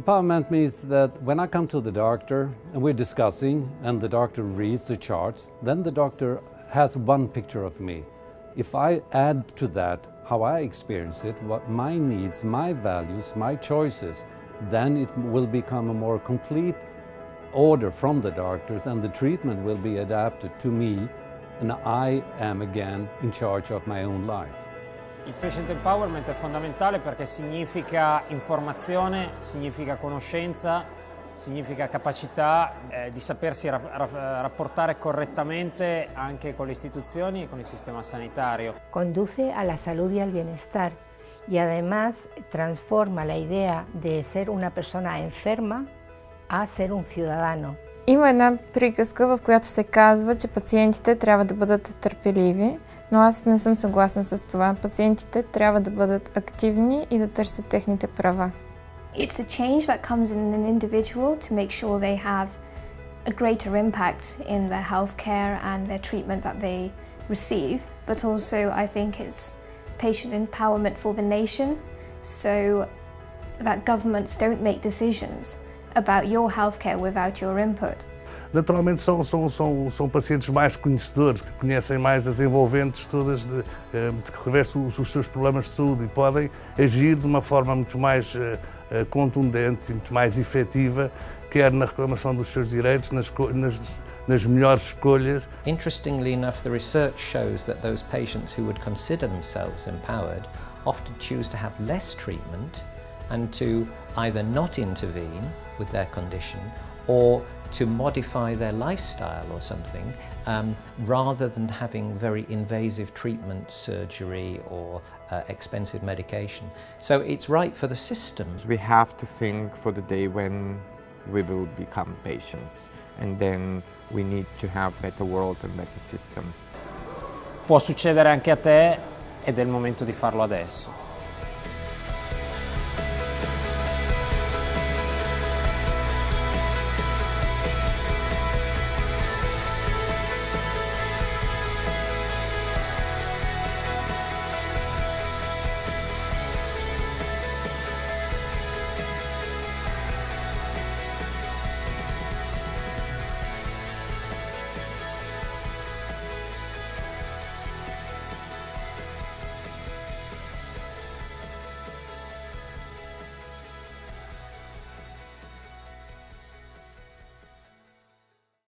Empowerment means that when I come to the doctor and we're discussing and the doctor reads the charts, then the doctor has one picture of me. If I add to that how I experience it, what my needs, my values, my choices, then it will become a more complete order from the doctors and the treatment will be adapted to me and I am again in charge of my own life. Il patient empowerment è fondamentale perché significa informazione, significa conoscenza, significa capacità di sapersi rapportare correttamente anche con le istituzioni e con il sistema sanitario. Conduce a la salud y al bienestar y además transforma la idea de ser una persona enferma a ser un ciudadano. Има една приказка, в която се казва, че пациентите трябва да бъдат търпеливи, но аз не съм съгласна с това. Пациентите трябва да бъдат активни и да търсят техните права. It's a change that comes in an individual to make sure they have a greater impact in their healthcare and their treatment that they receive, but also I think it's patient empowerment for the nation, so that governments don't make decisions about your healthcare without your input. Naturalmente são pacientes mais conhecedores, que conhecem mais as envolventes todas que revestem os seus problemas de saúde e podem agir de uma forma muito mais contundente e muito mais efetiva, quer na reclamação dos seus direitos, nas melhores escolhas. Interestingly enough, the research shows that those patients who would consider themselves empowered often choose to have less treatment and to either not intervene with their condition or to modify their lifestyle or something rather than having very invasive treatment, surgery or expensive medication. So it's right for the system. We have to think for the day when we will become patients and then we need to have better world and better system. Può succedere anche a te ed è il momento di farlo adesso.